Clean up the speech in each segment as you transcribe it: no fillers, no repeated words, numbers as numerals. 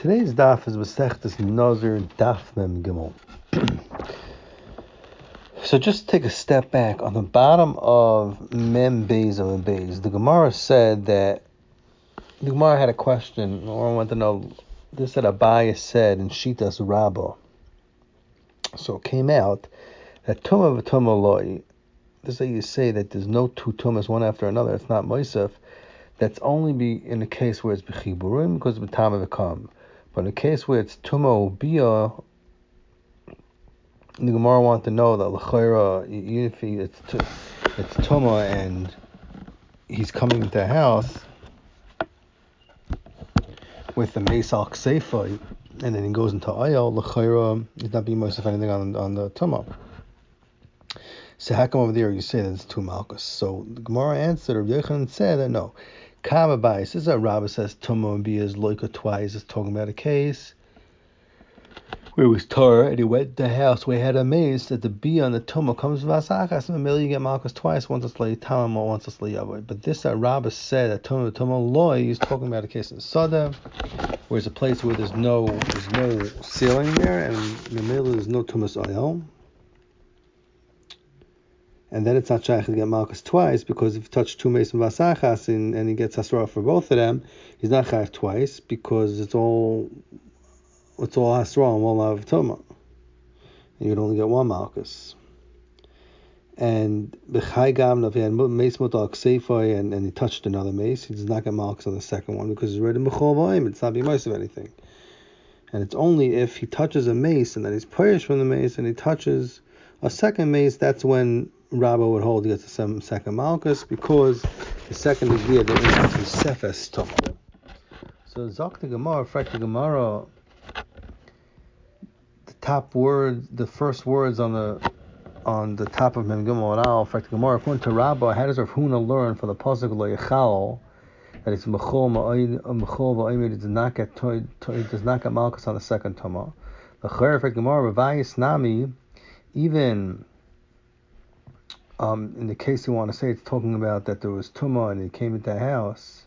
Today's daf is Masechtas Nazir Daf Mem Gimel. So just take a step back. On the bottom of Mem Beis of Beis, the Gemara said that the Gemara had a question, or I want to know. This that Abaya said in Shitas Rabbah. So it came out that Tumah v'Tumah Loi. This is how you say that there's no two Tumas one after another. It's not Moisef. That's only be in the case where it's B'chiburim because of B'tam v'Kam. But in the case where it's Tumah Ubiyah, the Gemara want to know that L'chaira, if it's Tumah and he's coming into the house with the Mesal Kseifa, and then he goes into Ayal, L'chaira, he's not being most of anything on the Tumah. So how come over there you say that it's two Malchus? So the Gemara answered, or Yochanan said that no. Kama Bais, this is how Rabbah says Tumah and Bia is loika twice. It's talking about a case where it was Torah and he went to the house where he had a maze that the Bia and the Tumah comes Vasachas, and maybe you get Malchus twice, once it's Lay Tam or once it's Lay Yavoy. But this that Rabbah said that Tumah Loy, he's talking about a case in Sada, where it's a place where there's no ceiling there, and in the middle there's no Tumas Ayal. And then it's not shaykh to get Malchus twice, because if you touch two Mason Vasachas and he gets Hasra for both of them, he's not shaykh twice, because it's all Hasra and one Lav Tuma. And you'd only get one Malchus. And B'chai Gam, if he had Mace Motal Kseifa and he touched another Mace, he does not get Malchus on the second one, because he's already B'chol V'ayim, it's not being most of anything. And it's only if he touches a Mace and then he's punished from the Mace and he touches a second Mace, that's when Rabbah would hold he gets the second Malchus, because the second is there, there is Sefes Tumah. So Zok the Gemara, Frek the Gemara, the top word, the first words on the top of Mem Gimel and Al, Frek the Gemara, according to Rabbah, how does Rav Huna learn for the pasuk Lo Yechal that it's Mechol V'Omer, it does not get Malchus on the second Tumah? The Cher Frek the Gemara, Ravayis Nami, even in the case you want to say, it's talking about that there was Tumah and he came into the house.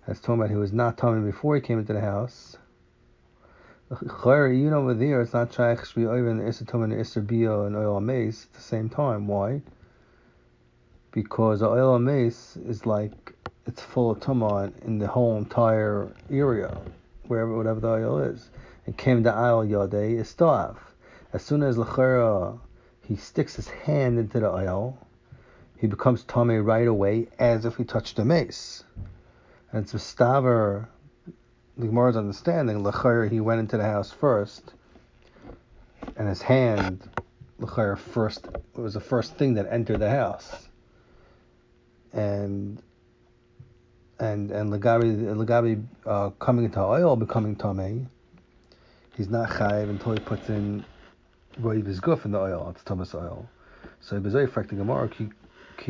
That's talking about he was not Tumah before he came into the house. Even over there, it's not Shaykh Shvi Oiven, Isser Tumah, and Isser Bia, and Oil Mace at the same time. Why? Because the Oil Mace is like, it's full of Tumah in the whole entire area, whatever the oil is. And came to Ayal Yodei, is Stoav. As soon as L'chera, he sticks his hand into the oil, he becomes Tomei right away, as if he touched the mace. And it's Staver, the Gemara's understanding, L'chayr, he went into the house first, and his hand, L'chayr, first, it was the first thing that entered the house. And Lagabi coming into oil, becoming Tomei, he's not chayiv until he puts in Roiv his guf in the oil, it's Thomas oil. So Bezoi Frak the Gemara, ki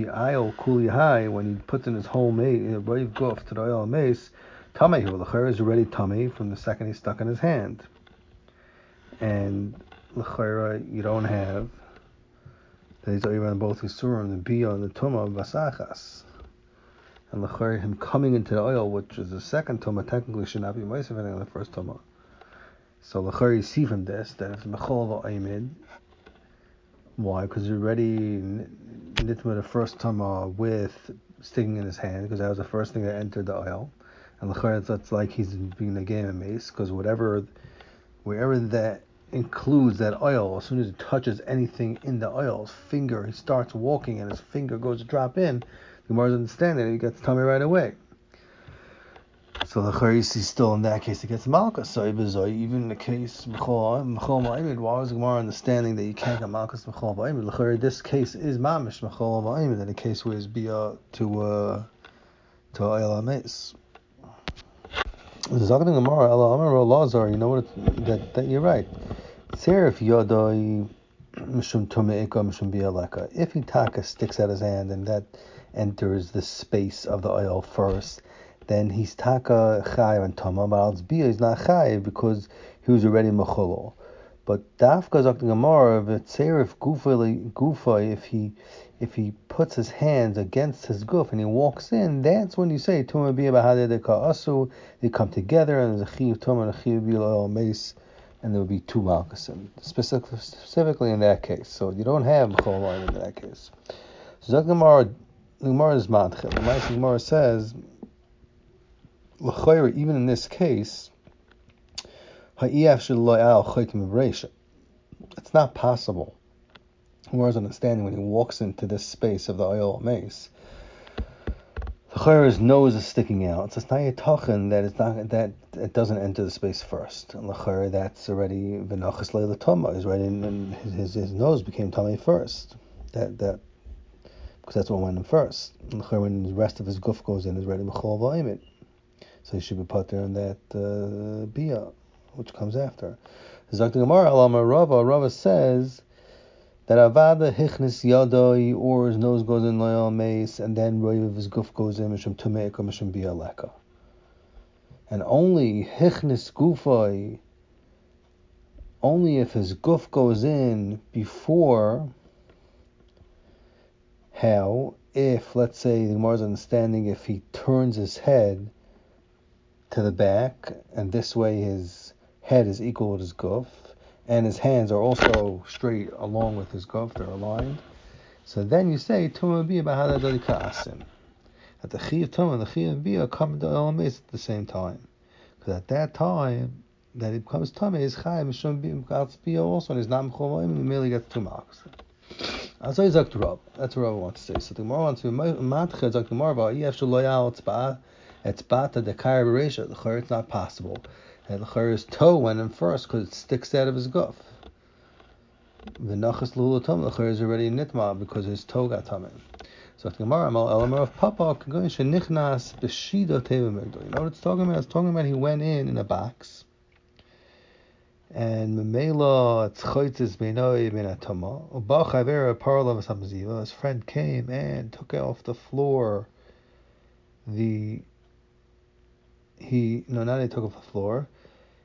ayol kuli high, when he puts in his whole Roiv guf to the oil and mace, Tamei hu l'cher is already Tamei from the second he's stuck in his hand. And l'cher you don't have that he's around both the surim, the bia and the tumah vasachas. And l'cher him coming into the oil, which is the second tumah, technically should not be most of anything on the first tumah. So l'chari you see from this that it's mechol v'ayimid. Why? Because you're already nitma the first time with sticking in his hand, because that was the first thing that entered the oil. And l'chari that's like he's being a game of mace, because wherever that includes that oil, as soon as it touches anything in the oil, his finger, he starts walking and his finger goes to drop in. The Gemara's understanding that he gets tummy right away. So the Charisi still in that case it gets Malchus. So even in the case Mechol Ma'imid, why was the Gemara understanding that you can't get Malchus Mechol Ma'imid? This case is Mamish Mechol Ma'imid, in the case where it's Bia to Ayla Meis. The Zagin Gemara Ela Lazar, you know what? That you're right. Serif Yodai Mishum Tumeika Mishum Bia Leka. If he taka sticks out his hand and that enters the space of the oil first, then he's taka chayiv and tama, but al bia he's not chayiv because he was already mechulol. But Dafka Zok the Gemara, V'tzerif Gufa, if he puts his hands against his goof and he walks in, that's when you say Tuma Bia Bahadeh Asu. They come together and there's a Chiyuv Tuma and a Chiyuv Bia Oil Mace, and there would be two Malkasim, specifically in that case. So you don't have Mechol line in that case. So Zok the Gemara is Mantchel. The Gemara says, L'chayr, even in this case, it's not possible. Gemara's understanding when he walks into this space of the oil mace, his nose is sticking out. So it's not yitachin that it doesn't enter the space first. And that's already v'nachas leila tama. He's right in, and his nose became tummy first. That because that's what went in first. And when the rest of his guf goes in, is ready mechol v'ayimit. So he should be put there in that bia, which comes after. Zok the Gemara, Rava says that avada hichnis yadoi, or his nose goes in loyal mace, and then roiv his guf goes in mishum tumeik or mishum bia leka. And only hichnis gufoi, only if his guf goes in before. How? If, let's say, the Gemara's understanding, if he turns his head to the back, and this way his head is equal with his guf, and his hands are also straight along with his guf, they're aligned. So then you say Tuma Bia Bahada Dadikaasim. At the Chiyuv Tuma and the Chiyuv Bia come to El Mace at the same time. Because at that time that it becomes Tuma, is Chai Mishum Bia also, and he's not Mechol, and he merely gets 2 marks. That's what Zok Rav. That's what I want to say. So the Gemara wants to Matcha Zok Gemara Yef Shaloyal it's bata the kair bereisha. The chayr, it's not possible. And the chayr's toe went in first because it sticks out of his guf. The nachas lulatum, the chayr is already nitma because his toe got tamen. So the Gemara elamar of papa kagoyin shenichnas b'shida teva migdal. You know what it's talking about? It's talking about he went in a box, and memela it's chaytzis beinoi beinatama. Uba chayvera paralav samaziva. His friend came and took off the floor. He took off the floor.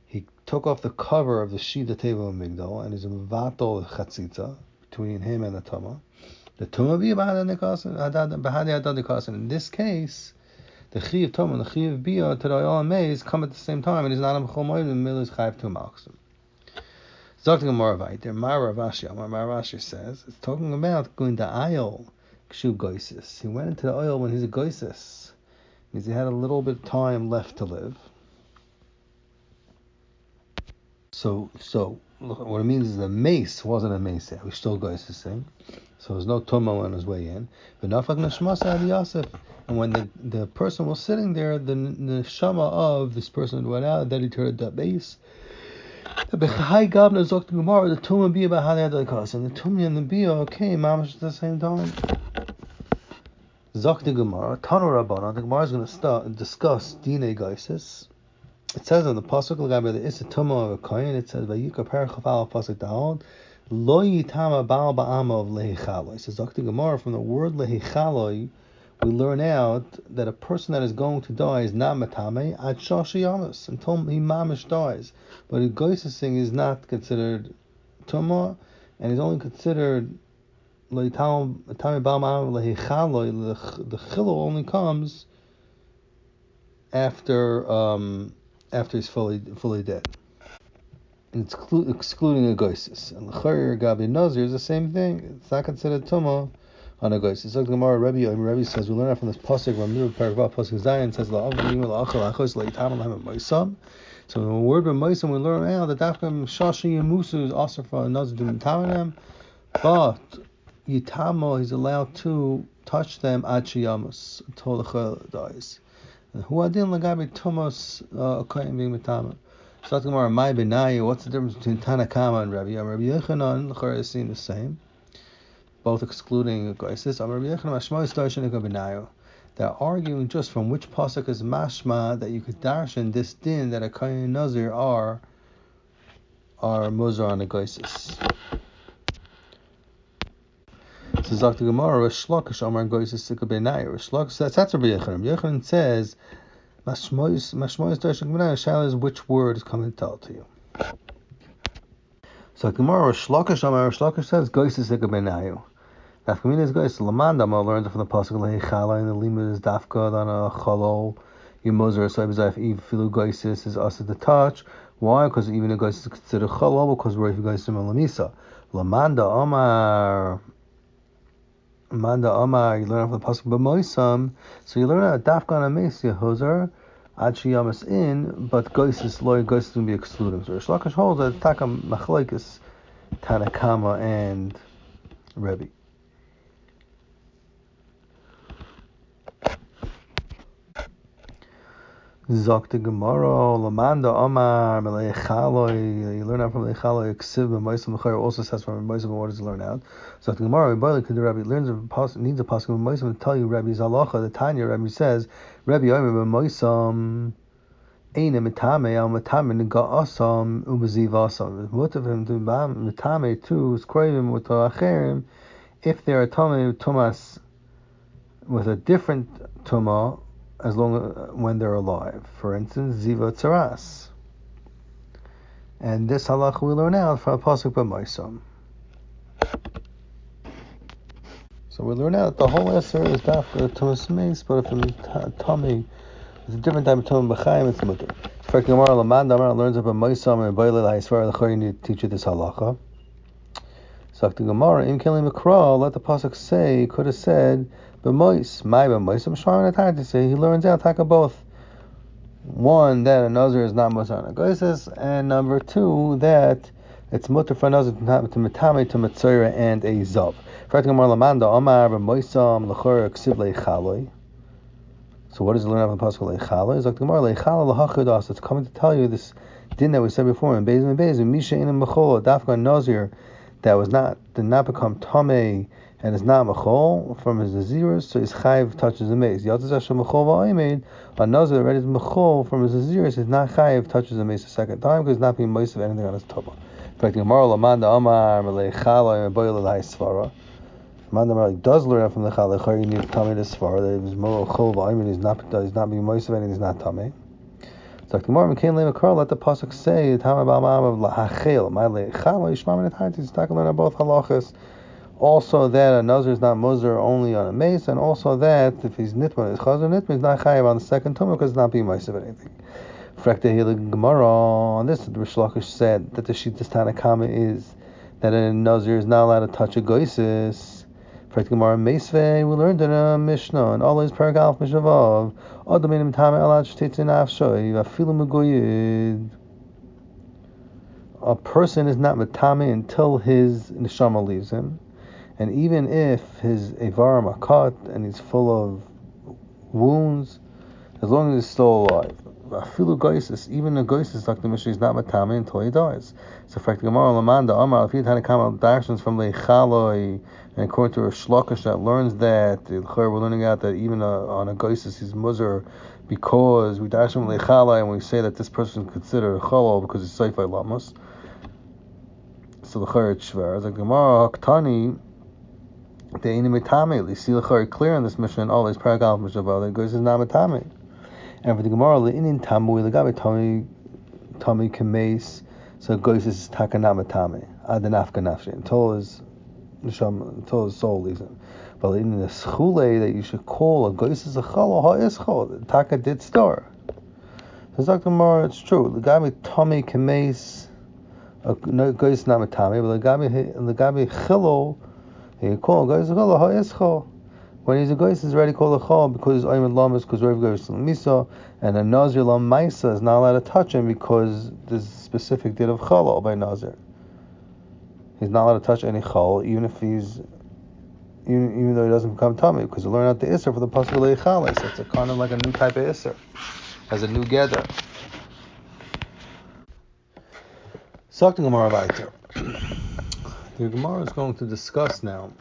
He took off the cover of the Shida Teva Migdal, and is a Vatal Chatzitza between him and the Tuma. The Tuma Bia Bahada Nikasin. In this case, the Chiyuv Tuma and the Chiyuv Bia to the Oyal Maze come at the same time, and he's not a Mechol Moed, and the middle is Chayiv 2 Malchsim. Zok Gemara there, Marashi says, it's talking about going to Ayol, Kshu Goisis. He went into the oil when he's a Goisis. Means he had a little bit of time left to live. So what it means is the mace wasn't a mace yet. We still goes to sing. So there's no tummo on his way in. And when the person was sitting there, the shama of this person went out, then he turned that mace. The tumma bia and the tummi and the bia came mamash at the same time. Zok the Gemara, Tanu Rabbana. The Gemara is going to discuss Dine Geisis. It says on the pasuk L'gabe the Issa Tuma of a Kohen. It says Vayika Perchafal pasuk Daon Lo Yitama Baal Ba'ama of Lehichaloi. It says Zok the Gemara, from the word Lehichaloi, we learn out that a person that is going to die is not Matame Ad Shashi Yamas until he mamish dies. But a Geisis thing is not considered Tuma, and is only considered. The chilul only comes after he's fully dead. And it's excluding a goisis. And the chayr gabi nazir is the same thing. It's not considered tumah on a goisis. So the Gemara Rebbe says, we learn out from this pasuk from Middle Paragraph pasuk Zayin says so in the word b'moisam we learn out that dafkam shashi yamusu is also for nazir doing tamanem, but Yitamo, he's allowed to touch them ad shiyamus until the chayil dies. And who adin lagabi tumos akayim being mitama. So that's Gemara, my benayu. What's the difference between Tanakama and Rabbi? Rabbi Yechanan, the chayil is seen the same, both excluding goisis. Rabbi Yechanan mashma isdarshan benayu. They're arguing just from which pasuk is mashma that you could darshan this din that a kayin nazir are muzar on the goisis. So Zok the Gemara, Rish Lakish Amar Goyis Sika Benai. Rish Lakish, that's Rabbi Yechanan. Yechanan says, Mashmois Darshak Benai. Shaila is which word is coming to tell to you. So Gemara Rish Lakish says Gois is Benayu. Daf Yomi is Gois. Lamanda learns from the pasuk Leichala, and the limud is Dafka on a Chalol. Yimozer so if Filu Gois is also the touch. Why? Because even a Gois is considered Chalol because we're if Gois Lamisa. Lamanda Omar, you learn from the pasuk B'Moisam. So you learn out Dafka on a Mesia Hozer. Ad Shiyamas in, but Goisis Loy Goisis will be excluded. So Rish Lakish holds that Takam Machlekes Tanakama and Rebbe. Zokta Gemara Lamanda Omar Meleichaloy. You learn out from Leichaloy. Ksiv B'Moisam L'Chayr also says from B'Moisam. What does he learn out? Zokta Gemara Rebbe could the Rebbe learns needs a pasuk B'Moisam to tell you Rebbe's halacha. The Tanya Rebbe says Rebbe Omer B'Moisam. Ein mitame al mitame ga'asam ubezivasam. What of him to mitame too is craving with the acherim if they are tame tumas with a different tuma as long when they're alive. For instance, ziva tzaras. And this halach we learn out from a pasuk b'Moisam. So we learn out the whole esser is dafka tumas meis, but if it's tummy. It's a different type of Tumah B'chaim, it's mutter. Frek Gemara Lamanda Amar learns up a Moisam and Bailel HaYisvar L'chor. You need to teach you this halacha. So the Gemara Im Kelim Mikra, let the pasuk say, he could have said B'Mois, my B'Moisam Shvarim Atar to say he learns out taka both. One, that a Nazir is not Moisar Nagoises, and number two, that it's mutter for a Nazir to Metame to Metzora and a Zav. Frek Gemara Lamanda Amar B'Moisam L'chor Ksiv Leichaloi. So what does it learn out from the pasuk Leichala? It's like the Gemara Leichala L'Hachadas. It's coming to tell you this din that we said before in Beis and Beis. Misha in a Mechol, Dafka Nazir that did not become Tamei and is not Mechol from his Naziris, so his Chayiv touches the mace. Yatz Hashem Mechol Va'aymed, a Nazir that ready to Mechol from his Naziris is not Chayiv touches the mace a second time because it's not being moist of anything on his Taba. In fact, the Gemara Lamanda Amar Leichala and Boil L'Haisvara. Mandamar does learn from the Chalachar. You need to tell me this far that it was more chol v'aymin. He's not being moist of anything. He's not tummy. So the Gemara McCain Lemakar let the pasuk say Tama Ba'am of Lahachel my Leichal Yishmam and Taintis. Talk learn on both halachas. Also that a nazir is not muzer only on a mace, and also that if he's nitman, his chazar nitman is not chayav on the second tumah because it's not being moist of anything. Frekta Hilig Gemara on this, the Rish Lakish said that the Shittas Tanakama is that a nazir is not allowed to touch a goisis. We learned in a Mishnah, and always Paragalf Mishnavav, Adaminim Tame Alad Shtitzin Afshoy, Afilu Megoyid. A person is not Matame until his Neshama leaves him, and even if his Evarim are cut and he's full of wounds, as long as he's still alive. Afilu Goisis, even a Goisis, like the Mishnah, is not Matame until he dies. So, for Gemara Lamanda, Amar, if you had Tanakama Darshans from Leichaloi, and according to Rish Lakish that learns that, we're learning out that even on a Goisis he's Muzar because we dash him Leichaloi and we say that this person is considered Chalal because he's Seifai Lamas. So the Chayr Shvar. As like Gemara Haktani, the Einim Matame, you see the Chayr clear in this mission, all these Paragal Mishnah, that Goisis is not Matame. And for the Gemara, the Inin Tamu, the Gabi Tami Kames, so Goisis is Takanamatame, Adanafka Nafshi, until his soul leaves him. But in the schule that you should call a Goisis a Chal or Ha'is Taka did star. So Dr. Gemara, it's true. The Gabi Tami Kames, Goisis not Matame, but the Gabi Chilo, he call Goisis a Chal Ha'is Chal. When he's a Goisis, he's already called a Chal because he's Ayman Lamas, because Rav Goisis Misa, and a Nazir Lam Maisa is not allowed to touch him because there's a specific did of Chal by Nazir. He's not allowed to touch any Chal, even though he doesn't become tummy, because he learned out the Isser for the Pasuk Leichal. So it's a kind of like a new type of Isser, as a new gather. Something Gemara weiter. The Gemara is going to discuss now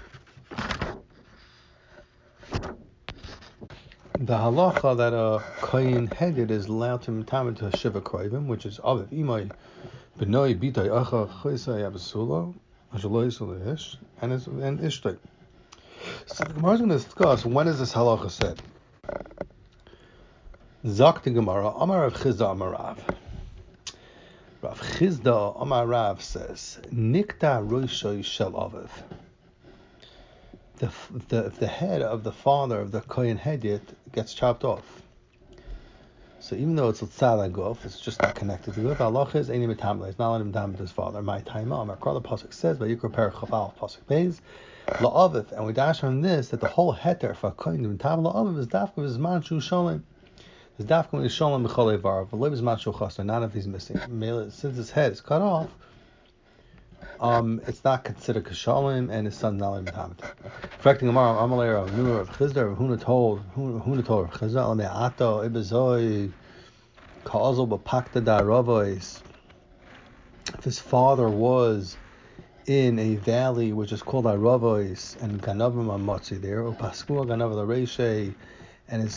the halacha that a kohen headed is allowed to mitamen to a shiva koivim, which is aviv imay benoi bitay acha choisay abasulo ashaloi suleish and ishtay. So the Gemara is going to discuss when is this halacha said. Zak the Gemara Amar Rav Chizda Amar Rav Chizda Amar Rav says, Nikta Roshoi Shel Aviv. The head of the father of the Kohen Hedyot gets chopped off. So even though it's L'tzad Aguf, it's just not connected to Guf. Allah is Eini Metamle. It's not letting him with his father. My time, Amar Kral, the pasuk says, Vayikra Perek Chafal pasuk Beis La'aviv, and we dash from this that the whole heter for Kohen Metamle La'aviv is dafka of his man Shu Shalom. His dafka when he's Shalom B'Cholei Varav. V'Lev is man Shu Chasar. Not if he's missing. Since his head is cut off, it's not considered kashalim, and his son not letting Correcting Amar Amalei of Nur of Chizda of Huna told of Chizda Alamei Ato Ibezoi Kaazol B'Pakta Da Ravois. If his father was in a valley which is called Aravois, and Ganavim Amotzi there, Upaskua Ganav the Reishe, and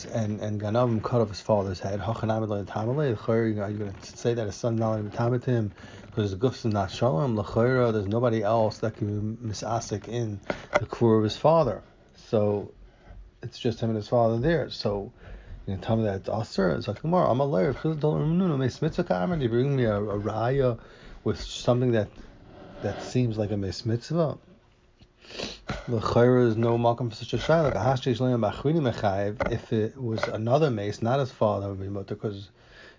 Ganavim cut off his father's head. Hachanamid Tamale. Are you going to say that his son not letting him? Because the gufs is not shalom, l'chayra, there's nobody else that can be misasik in the kfur of his father. So it's just him and his father there. So you can tell me that it's aser. It's like tomorrow. I'm a layer. Do you bring me a raya with something that seems like a mis mitzvah? L'chayra is no malkum for such a shay. Like a hashtish leim b'achrini mechayev. If it was another mace, not his father, would be mutter because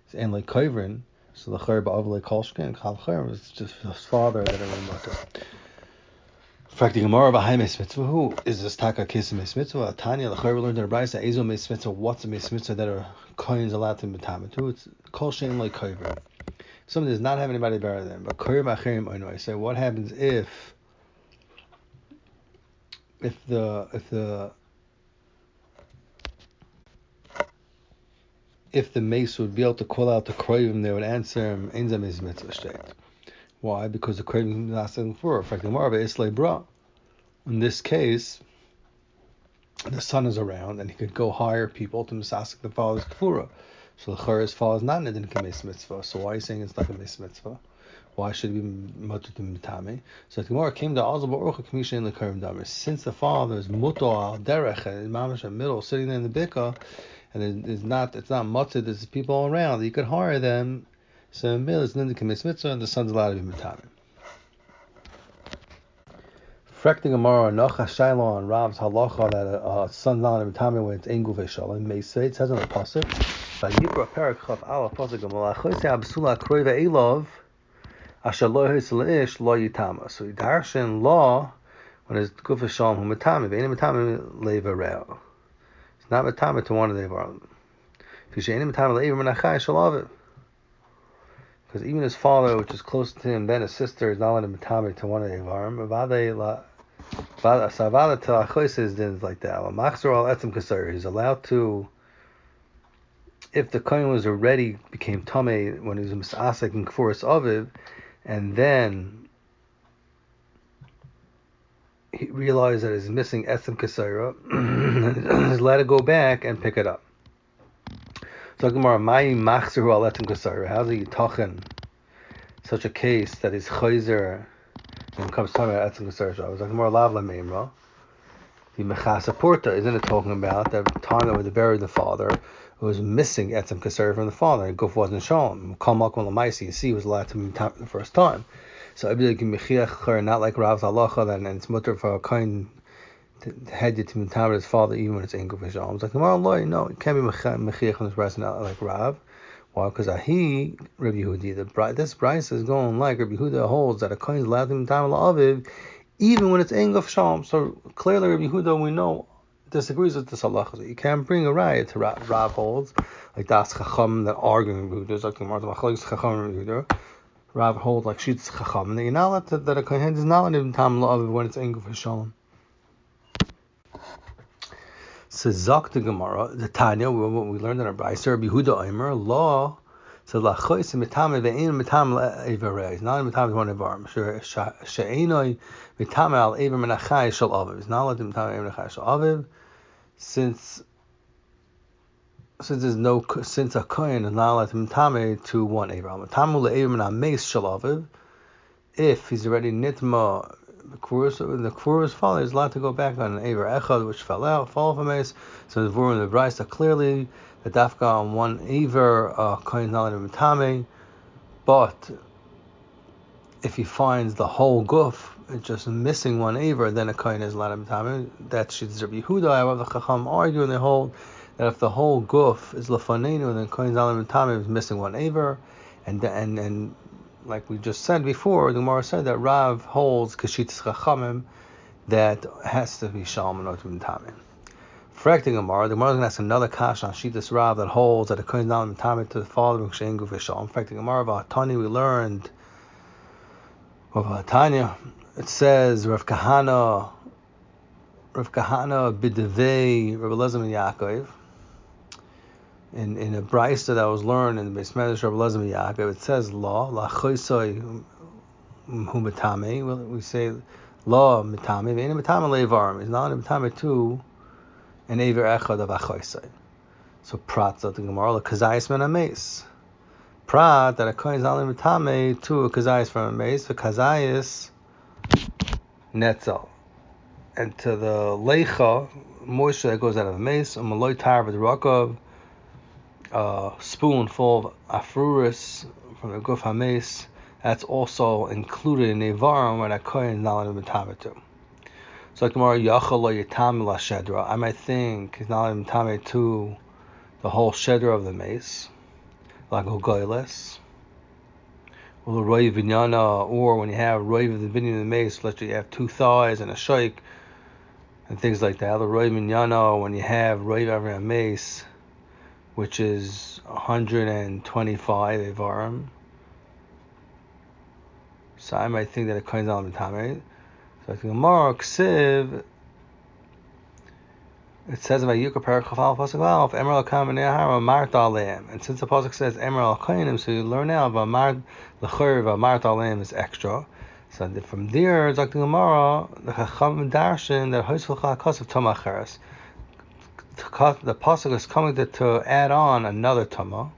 it's ain't like kavrin. So the chayr ba'avle kolshkin chal chayr was just his father that it was mutter. Fracting Gemara b'hay mes mitzvah. Who is this taka kiss mes mitzvah? Tanya the chayr learned in the brayso ezo mes mitzvah. What's a mes mitzvah that are kohen's allowed to be to? It's kolshkin like kayver. Somebody does not have anybody better than him. But kayr b'achirim oinu. I say, what happens if the mace would be able to call out the Kroivim, they would answer him, Ein Zeh Mes Mitzvah Shteit. Why? Because the Kroivim is asking for. In fact, the Marva Islay Bra. In this case, the son is around, and he could go hire people to misask the father's Kfura. So the Chayra's father is not in the Mes Mitzvah. So why are you saying it's like a Mes Mitzvah? Why should it be mutter to Mitame? So the Gemara came to Azal Baruch Kamisha in the Karim Damer. Since the father is muto al derech, and mamash in the middle, sitting there in the bika, and it's not mutter, there's people around, you could hire them. So in middle is Nindik Mitzvah, and the son's allowed to be Mitame. Frek the Gemara Nocha Shaila and Rav's halacha that a son's not allowed to be Mitame when it's Engul Veshalom. May say it says on the pasuk, Vayikra Perek Chav Ala pasuk Malachos Absula Kroiva Elov. So darshan law when it's guf shalom hu matame, ve'enim matame levarel. It's not matame to one of the evarim. Because even his father, which is close to him, then his sister is not letting him matame to one of the evarim. Is like that. He's allowed to. If the kohen was already became tamei when he was misasek in kfuras aviv, and then he realized that he's missing etzem kasera, he's allowed to go back and pick it up. So Gemara, mai machzeru al etzem kasera. How's he talking such a case that he's chayzer when it comes to talking about etzem kasera? I was like Gemara lav lameimra. The mechasa porta, isn't it talking about the time that they buried the father? It was missing etzem kasera from the father, and Guf wasn't shown. Kal makom l'maisi, you see, he was allowed to be the first time. So not like Rav's halacha, and it's mutter for a kind head to be his father even when it's in Guf Shalom. It's like no, it can't be mechiach on this rice, not like Rav. Why? Because Ahi Rabbi Yehudi, this Bryce is going like Rabbi Yehuda holds that a kohen is allowed to be aviv even when it's in Guf Shalom. So clearly Rabbi Yehuda, we know, disagrees with this halacha. You can't bring a riot to Rav holds, like Das Chacham that arguing with Yehuda, like the Martha Machlokes Chacham and Yehuda. Rav holds like Shitz Chacham, and you're not allowed to, that a kohen is not allowed to tam la'aviv when it's Engel for Shalom. So Zak the Gemara, the Tanya, what we learned in our Brayser, Rabbi Yehuda Omer, law, so lachois mitame ve'in mitame le'evarei. It's not mitame one evarim. She'enoi mitame al evar menachai shel aviv. It's not allowed to mitame evar menachai shel aviv, since a kohen is not allowed to mitame to one evar. Mitame le'evar menameis shel aviv. If he's already nitma the kfur's father is allowed to go back on an evar echad which fall from ace. So the vur in the brayso clearly the dafka on one evar kohen is not allowed to mitame, but if he finds the whole guf, it's just missing one aver, then a kohen is allowed to mitame. That's Shittas Rabbi Yehuda. However, the Chacham argue and they hold that if the whole guf is lefanenu, then kohen is allowed to mitame is missing one aver, and like we just said before, the Gemara said that Rav holds Kashittas Chachamim that has to be shalom and not mitame. Correcting Gemara, the Gemara is going to ask another kasha on Shittas Rav that holds that a kohen is allowed to mitame to the following shein guf shalom. Correcting Gemara, V'atani we learned. Tanya, it says Rav Kahana b'devei Rabbi Elazar ben Yaakov in a brisa that was learned in the Beis Medrash Rabbi Elazar ben Yaakov. It says la choisoi hu mitame. We say la mitame. Ve'ena mitame leivarim. It's not a mitame to an aver echad of achoisoi. So prat zot the Gemara la kazayis men ameis. Prat that a kohen is only mitame to a kazayis from a mace, for kazayis netzel, and to the leicha moisture that goes out of a mace, a maloi tar v'derakav, a spoonful of afruris from the guf hames, that's also included in a varum when a kohen is not only mitame to. So like tomorrow yachal lo yitam la shedra, I might think he's not only mitame to the whole shedra of the mace, like Gogoiles, or the Roy Vinyana, or when you have Roy of the Vinyan of the mace, let's say you have two thighs and a shaik, and things like that. The Roy Vinyana, when you have Roy of a mace, which is 125 Evarim. So I might think that a Kohen's Alam Mitame. So I think Gemara Ksiv, it says about Yukar Parakaf Al Pasuk Alf, Emerald Kam and Nehara Marta Aleim. And since the Pasuk says Emerald Kohenim, so you learn now about L'chur Marta Aleim is extra. So from there, Dr. Gemara, the Chacham Darshan, that Hoysvulcha Kos of Tama Cheres. The Pasuk is coming to add on another Tama.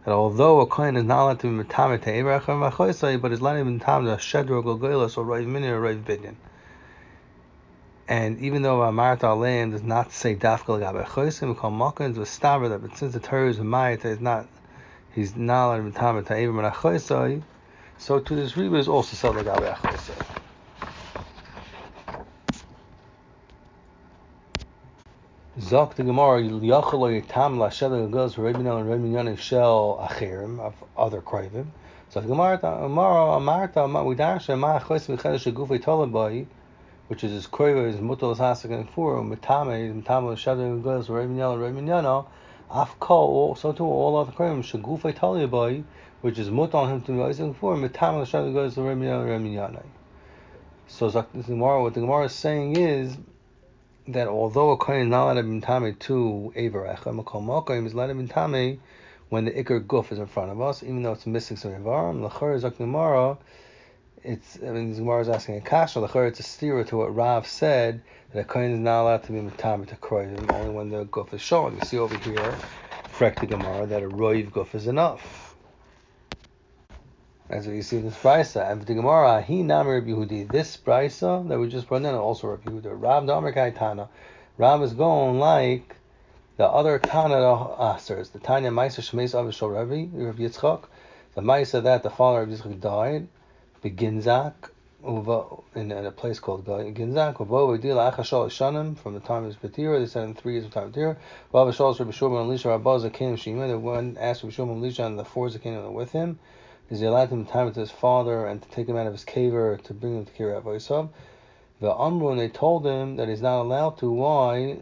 That although a Kohen is not allowed to be Mitame to Eber Echad V'Choisai, but is allowed to be Mitame to Shedra Golgolos or Roiv Mini or Roiv Binyan. And even though Amarta Aleim does not say Dafka L'gabe Chosim, we call Makans with Stavra, but since the Torah is a Mayat, he's not allowed to be Mitame to Eber Echad, so to this Reba is also said L'gabe Echad. Zok the Gemara Yachal Lo Yitam La Shedra Golgolos Roiv Mini and Roiv Minyan Shel Achirim of other Krivim. So the Gemara Amarta we darsha Ma Chosim V'Chedesh Gufei Tolabai, which is his kroiva, his mutal hasik and furu, mitame shadar goes reiminyano, afkol, so too all other kroivim shagufay taliyabai, which is mutal him to be and furu, mitame shadar goes reiminyano. So what the Gemara is saying is that although a kohen is not allowed to be mitame to averech, makol makom is allowed to be mitame when the ikar guf is in front of us, even though it's missing some evarim. L'chor is the Gemara. The Gemara is asking a kasha. It's a steer to what Rav said, that a kohen is not allowed to be mitame to kroivim only when the guf is showing. You see over here, frek the Gemara, that a roiv guf is enough. As you see in this brisa, and the Gemara, he nami Rabbi Yehudi. This brisa that we just brought in, also Rabbi Yehuda. Rav damer kai Tana. Rav is going like the other Tana Asers. The Tanya Ma'aser Shemeis Avishol Rabbi Yitzchak. The Ma'aser that the father of Yitzchak died. Beginzak in a place called Ginzak. From the time of his Batira, they said in 3 years of time of Batira. Baba Shal Rabbi Shimon and Lisha Rabbaza came Shima. The one asked Rabbi Shimon and Lisha and the 4 that came with him. Is he allowed him time to his father and to take him out of his caver to bring him to Kiryat Vaysav? The Amru, and they told him that he's not allowed to. Why?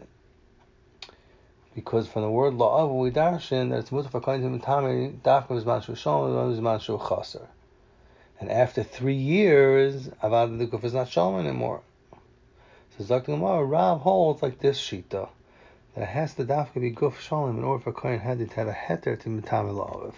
Because from the word La'av we darshan that it's mutar for kohen to mitame dafka b'zman shu shalom b'zman shu chaser. And after 3 years, Avad the Guf is not Shalom anymore. So Dr. Gemara, Rav holds like this Shita, that it has to dafka be Guf Shalom in order for Kohen Hadid to have a heter to Mitame La'av.